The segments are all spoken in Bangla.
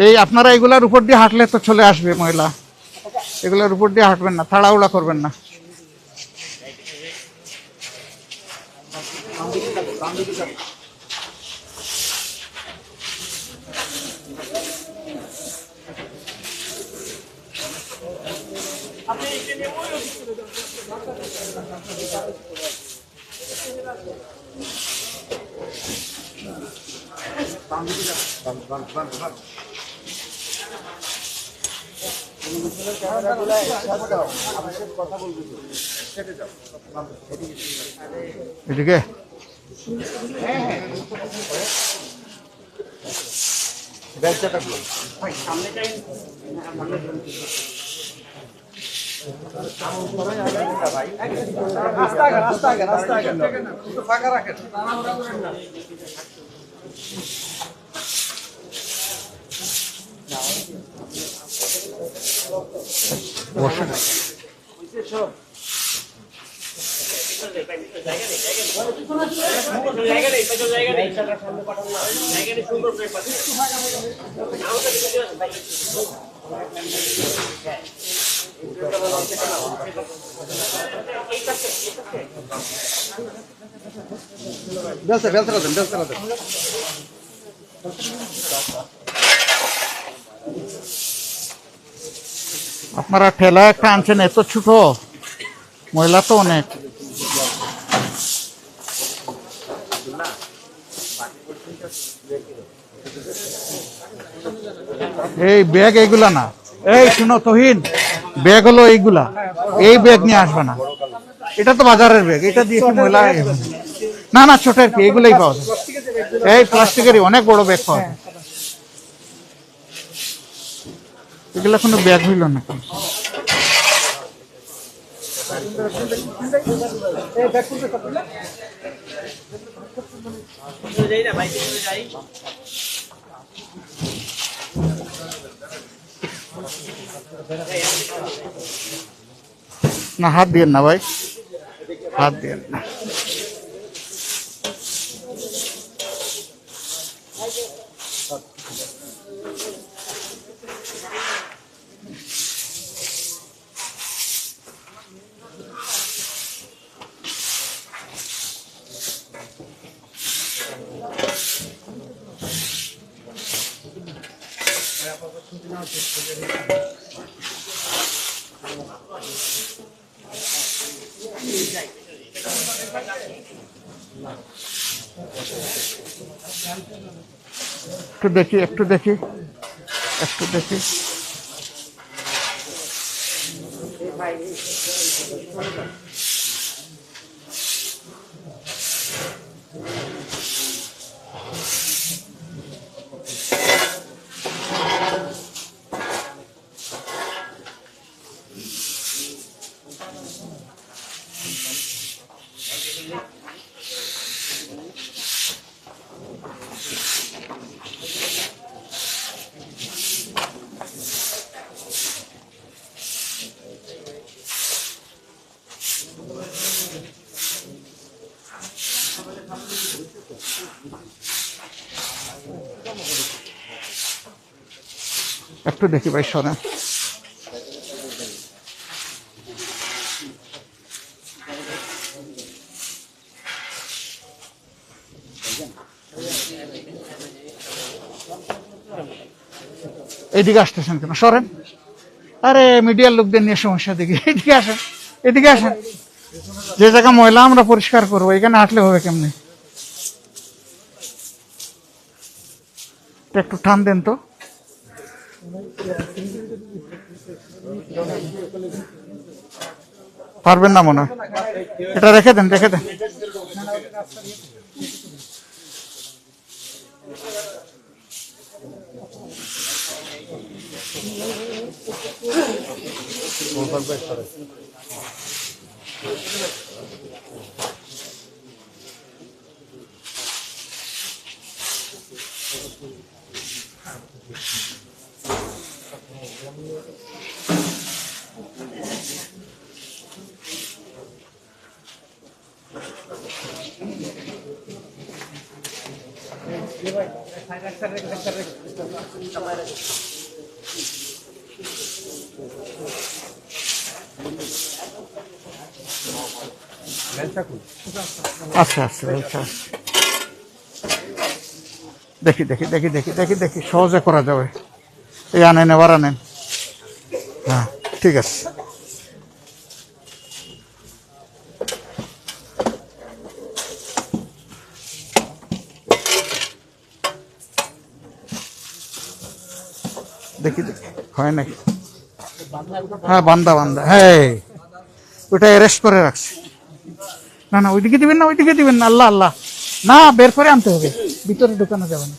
এই আপনারা এগুলার উপর দিয়ে হাঁটলে তো চলে আসবে ময়লা, এগুলোর উপর দিয়ে হাঁটবেন না, তাড়াহুড়া করবেন না। এদিকে ফাঁকা রাখেন। আপনারা ঠেলা একটা আনছেন, এত ছোট, ময়লা তো অনেক। এই ব্যাগ এইগুলা না, এই শুনো তহিন, ব্যাগ হলো এইগুলা, এই ব্যাগ নিয়ে আসবে না, এটা তো বাজারের ব্যাগ, এটা দিয়ে কি ময়লা? না না, ছোট আর কি, এইগুলাই পাওয়া যায়। এই প্লাস্টিকেরই অনেক বড় ব্যাগ পাওয়া যায়, এগুলা কোনো ব্যাগ হইল না। না হাত দিয়েন না ভাই, হাত দিয়েন না। একটু দেখি, একটু দেখি, একটু দেখি। একটু দেখি ভাই, শোনেন। এদিকে আসতেছেন কেন? সরেন। আরে মিডিয়ার লোকদের নিয়ে সমস্যা দেখি, এদিকে আসেন, এদিকে আসেন। যে জায়গা ময়লা আমরা পরিষ্কার করবো, এখানে হাঁটলে হবে কেমনি? একটু টান দেন তো। পারবেন না মনে হয়, এটা রেখে দেন, রেখে দেন। আচ্ছা আচ্ছা আচ্ছা, দেখি দেখি দেখি দেখি দেখি দেখি সহজে করা যাবে। এই আনেন, এবার আনেন। হ্যাঁ ঠিক আছে। দেখি দেখি হয় নাকি। হ্যাঁ বান্দা বান্দা, হ্যাঁ ওটা অ্যারেস্ট করে রাখছি। না না ওইদিকে দিবেন না, ওইদিকে দিবেন না, আল্লাহ আল্লাহ, না বের করে আনতে হবে, ভিতরে ঢুকানো যাবে না।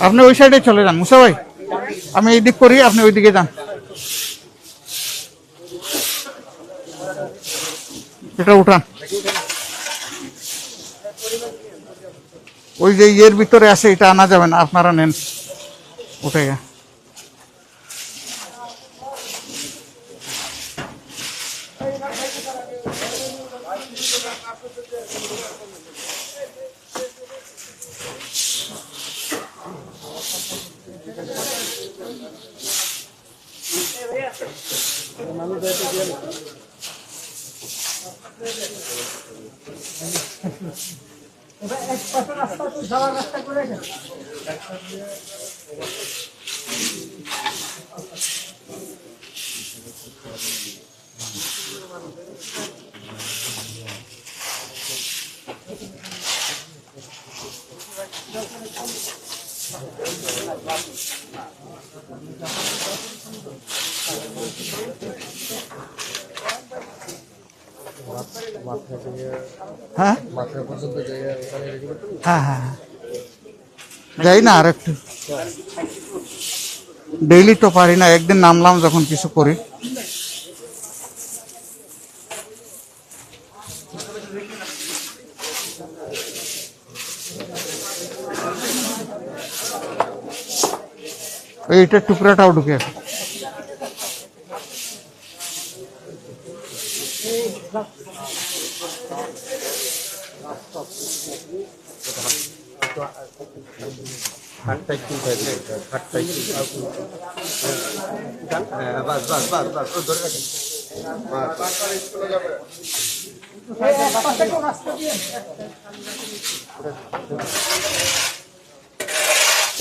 আপনি ওই সাইডে চলে যান মুসা ভাই, আমি এই দিক করি, আপনি ওইদিকে যান। এটা উঠান, ওই যে ইয়ের ভিতরে আছে, এটা আনা যাবে না, আপনারা নেন, উঠে গে। হ্যাঁ হ্যাঁ হ্যাঁ হ্যাঁ, যাই না আর একটু, ডেইলি তো পারি না, একদিন নামলাম যখন কিছু করি। এইটার টুকরাটাও ঢুকে আছে।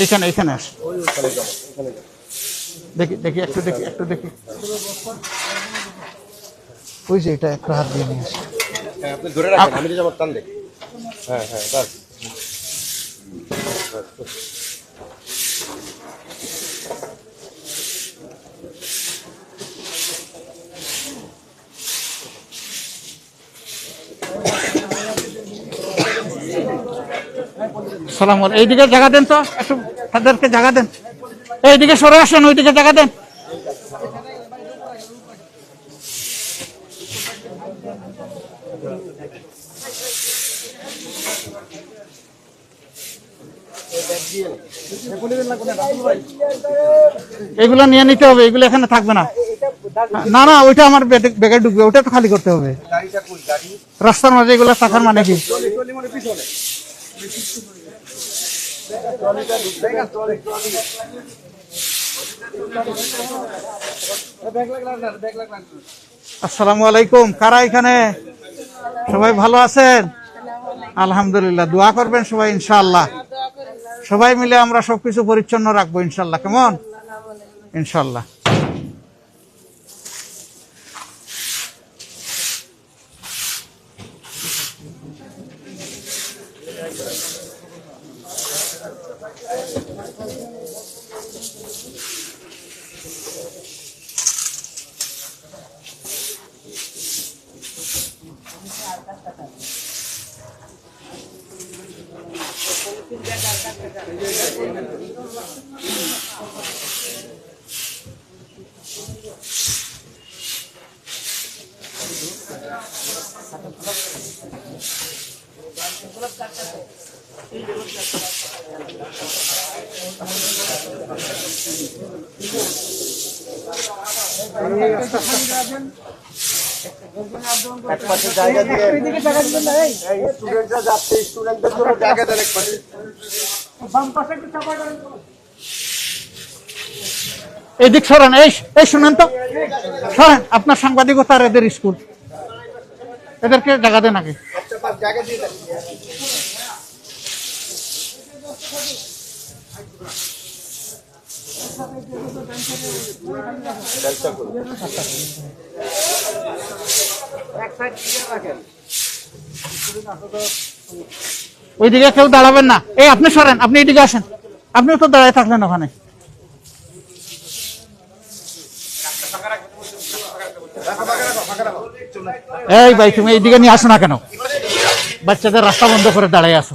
এখানে এখানে আস, দেখি দেখি একটু দেখি একটু দেখি, ওই যে এটা একটু হাত দিয়ে নিয়ে আসি। আপনি ধরে রাখেন, আমি যাবো টান দেখ। হ্যাঁ হ্যাঁ বাস। সালাম, এইদিকে জায়গা দেন তো, একটু তাদেরকে জায়গা দেন, এইদিকে সরে আসেন, ওইদিকে জায়গা দেন। এগুলো নিয়ে নিতে হবে, এগুলো এখানে থাকবে না। না না ওইটা আমার ব্যাগে ঢুকবে, ওটা তো খালি করতে হবে। রাস্তার মাঝে এগুলো থাকার মানে কি? আসসালামু আলাইকুম, কারা এখানে? সবাই ভালো আছেন? আলহামদুলিল্লাহ, দোয়া করবেন সবাই ইনশাআল্লাহ। সবাই মিলে আমরা সবকিছু পরিচ্ছন্ন রাখবো ইনশাআল্লাহ, কেমন? ইনশাআল্লাহ। এক পাশে জায়গা দিয়ে এই স্টুডেন্টরা যাচ্ছে, স্টুডেন্টদের জন্য জায়গা দেন এক পাশে। এদিক সরেন, এই শুনেন তো, সরেন। আপনার সাংবাদিকতা আর এদের স্কুল, এদেরকে জায়গা দেন আগে। একটা পাশ জায়গা দিয়ে দেন। ওইদিকে কেউ দাঁড়াবেন না। এই আপনি সরেন, আপনি এদিকে আসেন। আপনিও তো দাঁড়ায় থাকলেন ওখানে। এই ভাই, তুমি এইদিকে নিয়ে আসো না কেন? বাচ্চাদের রাস্তা বন্ধ করে দাঁড়ায় আসো।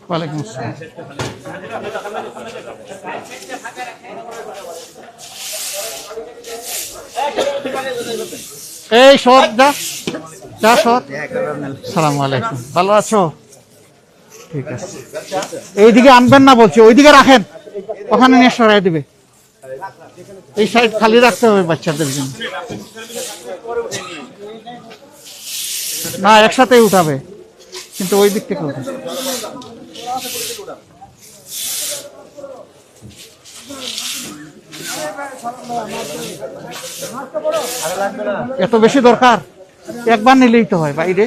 ওয়ালাইকুম আসসালাম। এই সর, যা সর। সালাম আলাইকুম, ভালো আছো? ঠিক আছে, এইদিকে আনবেন না বলছি, ওইদিকে রাখেন, ওখানে নিয়ে সরাই দিবে। এই সাইড খালি রাখতে হবে বাচ্চাদের জন্য। না, একসাথেই উঠাবে, কিন্তু ওই দিক থেকে উঠে। এত বেশি দরকার? একবার নিলেই তো হয় বাইরে।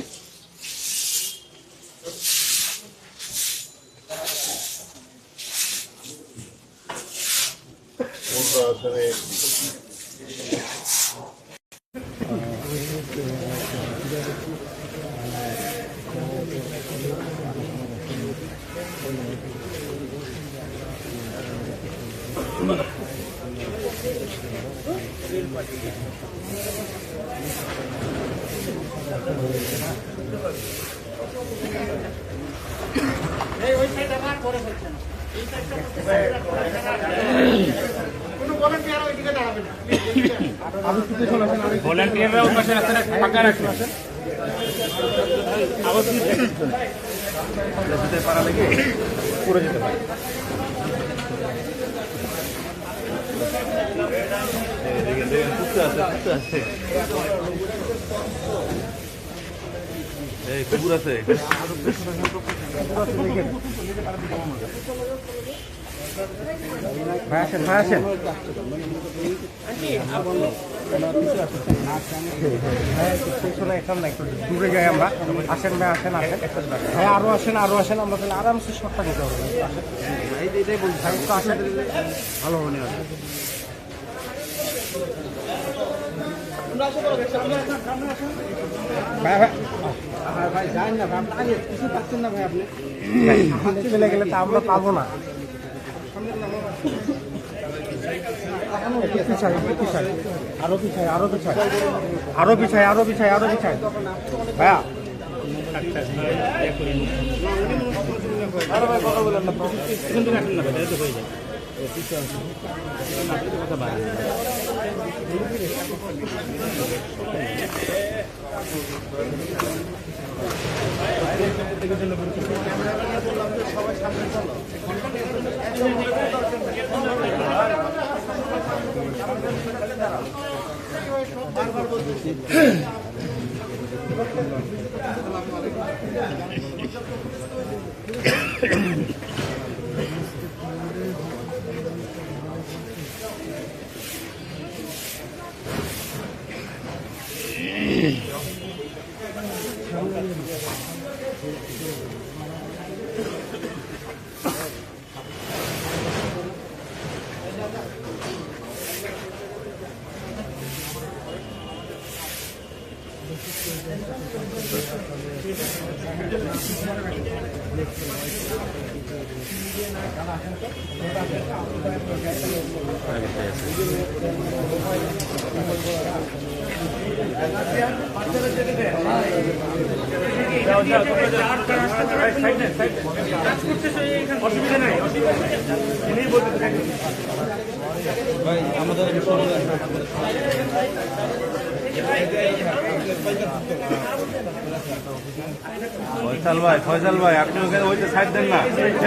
দূরে যাই আমরা। আসেন ভাই, আসেন আসেন ভাই, আরো আসেন আরো আসেন, আমরা তাহলে আরামসে শর্টটা নিতে হবে। এইটাই বলছি ভাই, একটু আসেন, ভালো হবে না। ভাই ভাই ভাই যান না ভাই, আপনি আগে কিছু পাচ্ছেন না ভাই, আপনি চলে গেলে তা আমরা পাবো না। আরো পিছায়, আরো পিছায়, আরো পিছায়, আরো পিছায়, আরো পিছায় ভাইয়া। আরে ভাই কথা বলেন না, হয়ে যায়। ফয়সাল ভাই আপনি ওখানে ওই যে সাইড দেন না।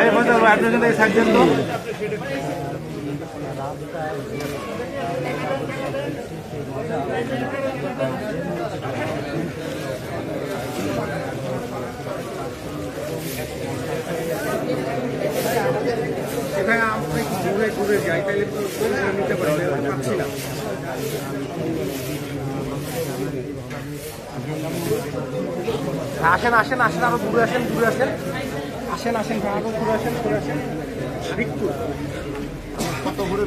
এই ফয়সাল ভাই আপনি ওখানে সাইড দেন তো। এখানে আমরা ঘুরে যাই তাহলে নিতে পারি পাচ্ছি না। আসেন আসেন আসেন আরো ঘুরে আসেন আসেন আসেন আরো ঘুরে আসেন আরেকটু কত ঘুরে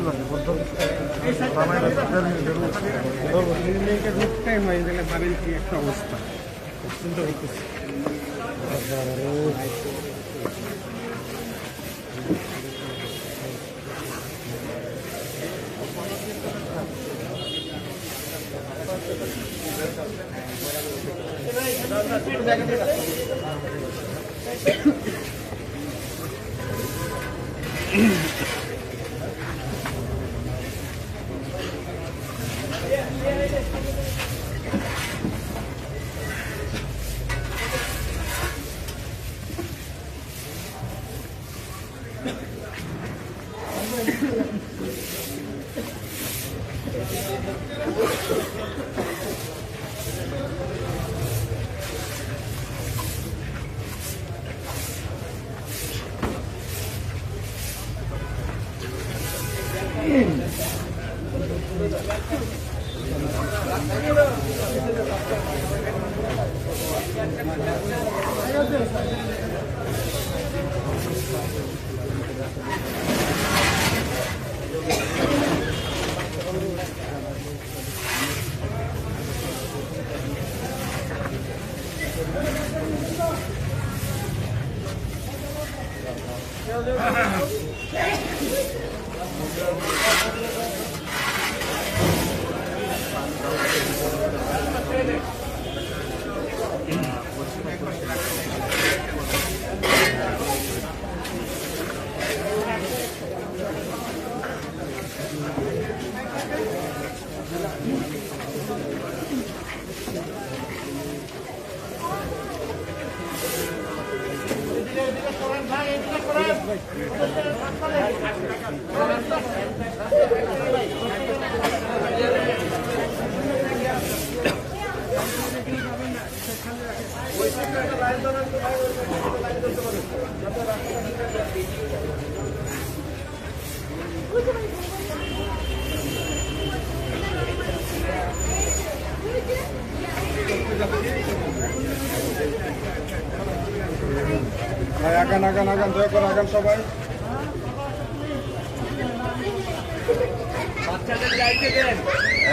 রুটটাই হয় যেন বাড়ির কি একটা অবস্থা চিন্তা করতেছি। আগান আগান আগান দয়া করে আগান সবাই।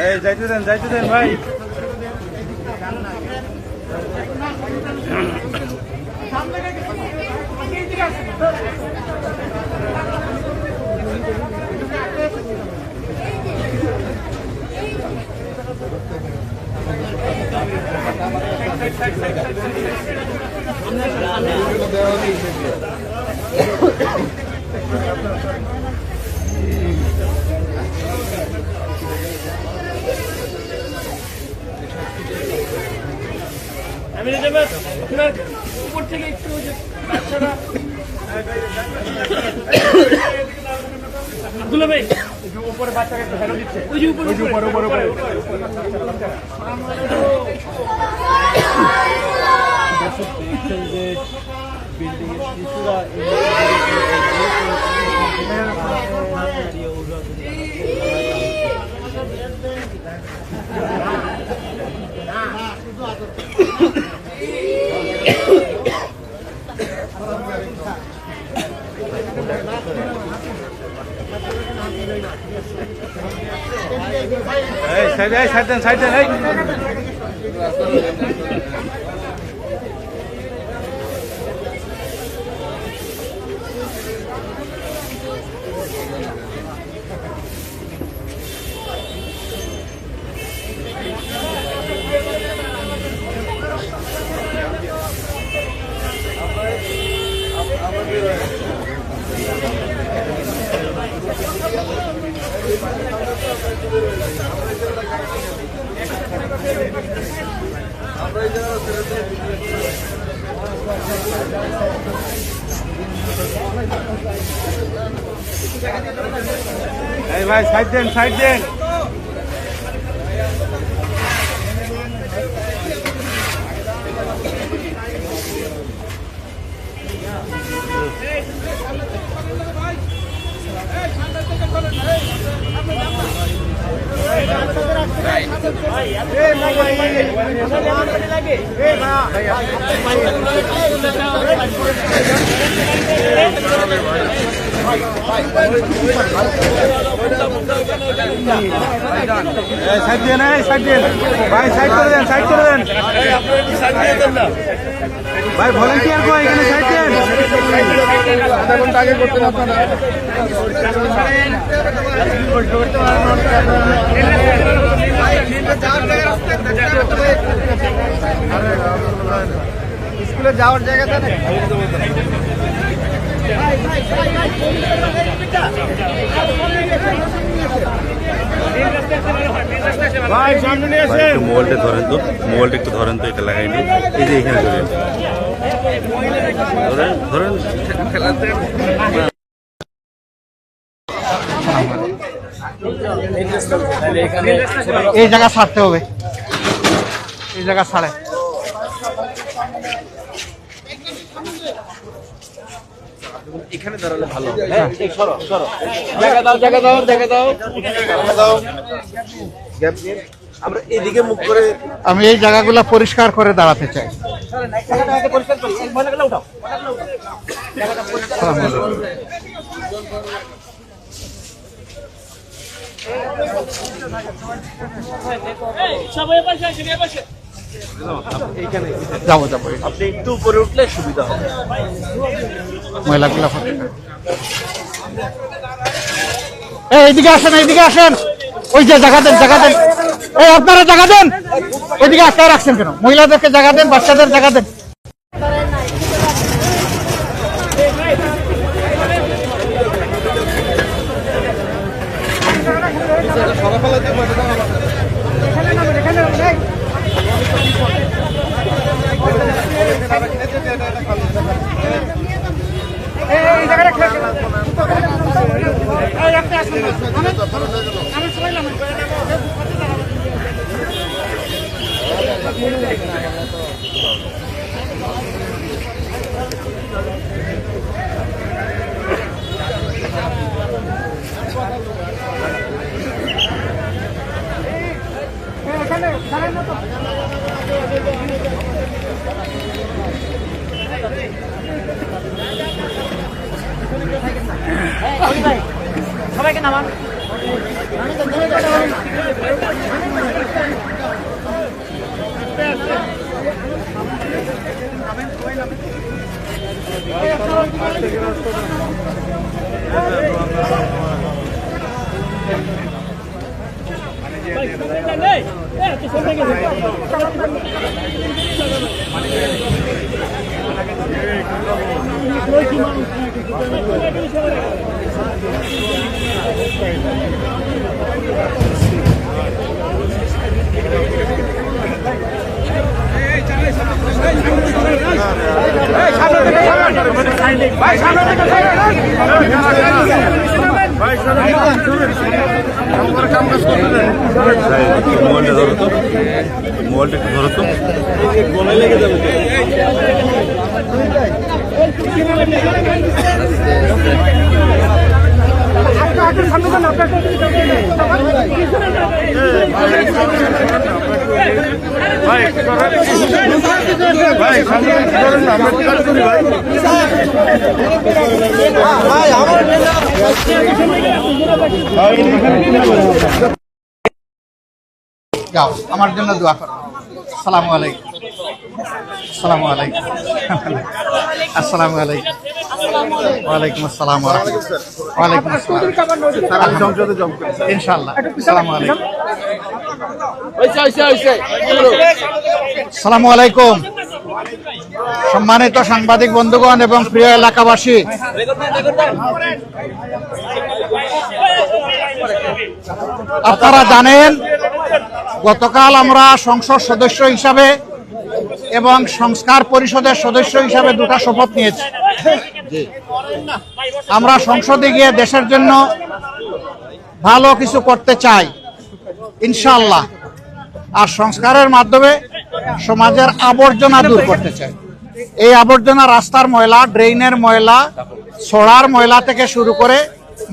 এই যাইতে দেন ভাই। আমি আপনার উপর থেকে একটু বাচ্চারা আব্দুল্লাহ ভাই উপরে বাচ্চাকে ফেরত দিচ্ছে ওই যে উপরে সাইড দেন আমাদের এই ভাই সাইড দেন, সাইড দেন। সাইড দেন, এই সাইড দেন ভাই, সাইড করে দেন, সাইড করে দেন ভাই। ভলেন্টিয়ার কই এখানে? সাইড দেন। আধা ঘন্টা আগে করতেন আপনারা। স্কুলে যাওয়ার জায়গা জানেন? ভাই সামনে নিয়ে ভাই আসেন। একটু মোবাইলটা ধরেন তো, মোবাইলটা একটু ধরেন তো, এটা লাগাইনি। এই যে এখানে ধরেন, ধরেন ধরেন। এই জায়গা ছাড়তে হবে, এই জায়গা ছাড়ে। আমরা এদিকে মুখ করে আমি এই জায়গাগুলো পরিষ্কার করে দাঁড়াতে চাই। সবাই পাশে আসেন, এই পাশে। যাবো যাবো, আপনি একটু উপরে উঠলে সুবিধা হবে। ময়লাগুলা ফেলে। এই এইদিকে আসেন, এইদিকে আসেন। ওই যে জায়গা দেন, জায়গা দেন। এই আপনারা জায়গা দেন। ওইদিকে আটকায় রাখছেন কেন? মহিলাদেরকে জায়গা দেন, বাচ্চাদের জায়গা দেন। সবাইকে নামান। মোবাইলটা ধরো তো, মোবাইলটা একটু ধরো তো। গলায় লেগে যাবে তো। ভাই একটু করেন। ভাই সামনে একটু করেন না, আমরা একটু কাজ করি ভাই। যাও, আমার জন্য দোয়া করো। আসসালামু আলাইকুম, আসসালামু আলাইকুম, আসসালামু আলাইকুম, ওয়ালাইকুম আসসালাম, ওয়ালাইকুম আসসালাম, ইনশাআল্লাহ। আসসালামু আলাইকুম, আসসালামু আলাইকুম। সম্মানিত সাংবাদিক বন্ধুগণ এবং প্রিয় এলাকাবাসী, আপনারা জানেন গতকাল আমরা সংসদ সদস্য হিসাবে এবং সংস্কার পরিষদের সদস্য হিসাবে দুটা শপথ নিয়েছি। আমরা সংসদে গিয়ে দেশের জন্য ভালো কিছু করতে চাই ইনশাআল্লাহ। আর সংস্কারের মাধ্যমে সমাজের আবর্জনা দূর করতে চাই। এই আবর্জনা রাস্তার ময়লা, ড্রেইনের ময়লা, ছড়ার ময়লা থেকে শুরু করে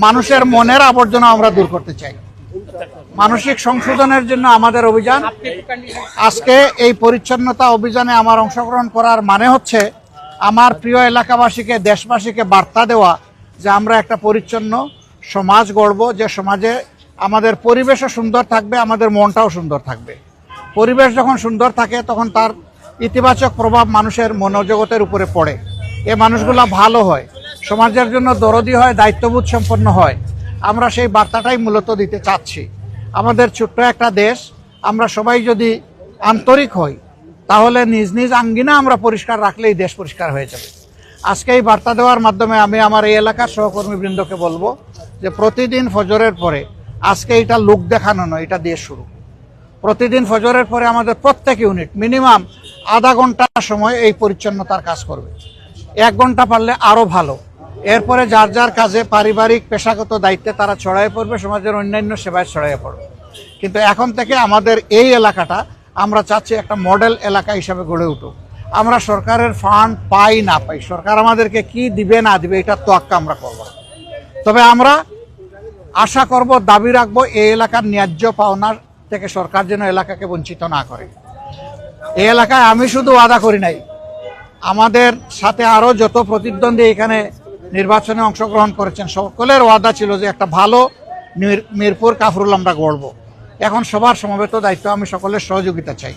মানুষের মনের আবর্জনা আমরা দূর করতে চাই। মানসিক সংশোধনের জন্য আমাদের অভিযান। আজকে এই পরিচ্ছন্নতা অভিযানে আমার অংশগ্রহণ করার মানে হচ্ছে আমার প্রিয় এলাকাবাসীকে, দেশবাসীকে বার্তা দেওয়া যে আমরা একটা পরিচ্ছন্ন সমাজ গড়ব, যে সমাজে আমাদের পরিবেশও সুন্দর থাকবে, আমাদের মনটাও সুন্দর থাকবে। পরিবেশ যখন সুন্দর থাকে তখন তার ইতিবাচক প্রভাব মানুষের মনোজগতের উপরে পড়ে। এই মানুষগুলা ভালো হয়, সমাজের জন্য দরদি হয়, দায়িত্ববোধ সম্পন্ন হয়। আমরা সেই বার্তাটাই মূলত দিতে চাচ্ছি। আমাদের ছোট্ট একটা দেশ, আমরা সবাই যদি আন্তরিক হই তাহলে নিজ নিজ আঙ্গিনা আমরা পরিষ্কার রাখলেই দেশ পরিষ্কার হয়ে যাবে। আজকে এই বার্তা দেওয়ার মাধ্যমে আমি আমার এই এলাকার সহকর্মীবৃন্দকে বলবো যে প্রতিদিন ফজরের পরে, আজকে এটা লোক দেখানো নয়, এটা দিয়ে শুরু। প্রতিদিন ফজরের পরে আমাদের প্রত্যেক ইউনিট মিনিমাম আধা ঘন্টা সময় এই পরিচ্ছন্নতার কাজ করবে। 1 ঘন্টা পারলে আরও ভালো। এরপরে যার যার কাজে, পারিবারিক পেশাগত দায়িত্বে তারা ছড়াইয়ে পড়বে, সমাজের অন্যান্য সেবায় ছড়াইয়ে পড়বে। কিন্তু এখন থেকে আমাদের এই এলাকাটা আমরা চাচ্ছি একটা মডেল এলাকা হিসাবে গড়ে উঠুক। আমরা সরকারের ফান্ড পাই না পাই, সরকার আমাদেরকে কি দিবে না দিবে এটা তোয়াক্কা আমরা করব। তবে আমরা আশা করব, দাবি রাখবো, এই এলাকার ন্যায্য পাওনার থেকে সরকার যেন এলাকাকে বঞ্চিত না করে। এই এলাকায় আমি শুধু ওয়াদা করি নাই, আমাদের সাথে আরও যত প্রতিদ্বন্দ্বী এখানে নির্বাচনে অংশগ্রহণ করেছেন সকলের ওয়াদা ছিল যে একটা ভালো মিরপুর কাফরুল আমরা গড়ব। এখন সবার সমবেত দায়িত্ব, আমি সকলের সহযোগিতা চাই।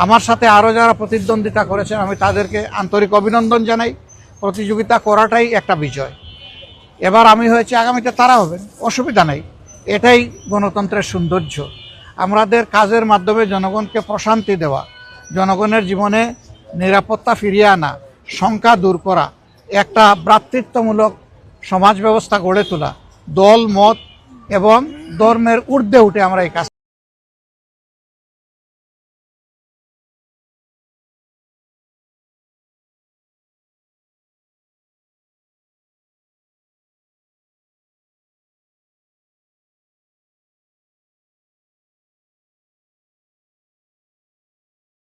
আমার সাথে আরও যারা প্রতিদ্বন্দ্বিতা করেছেন আমি তাদেরকে আন্তরিক অভিনন্দন জানাই। প্রতিযোগিতা করাটাই একটা বিজয়। এবার আমি হয়েছি, আগামীতে তারা হবেন, অসুবিধা নেই। এটাই গণতন্ত্রের সৌন্দর্য। আমাদের কাজের মাধ্যমে জনগণকে প্রশান্তি দেওয়া, জনগণের জীবনে নিরাপত্তা ফিরিয়ে আনা, শঙ্কা দূর করা, একটা ভ্রাতৃত্বমূলক সমাজ ব্যবস্থা গড়ে তোলা, দল মত এবং ধর্মের ঊর্ধ্বে উঠে আমরা এই কাজ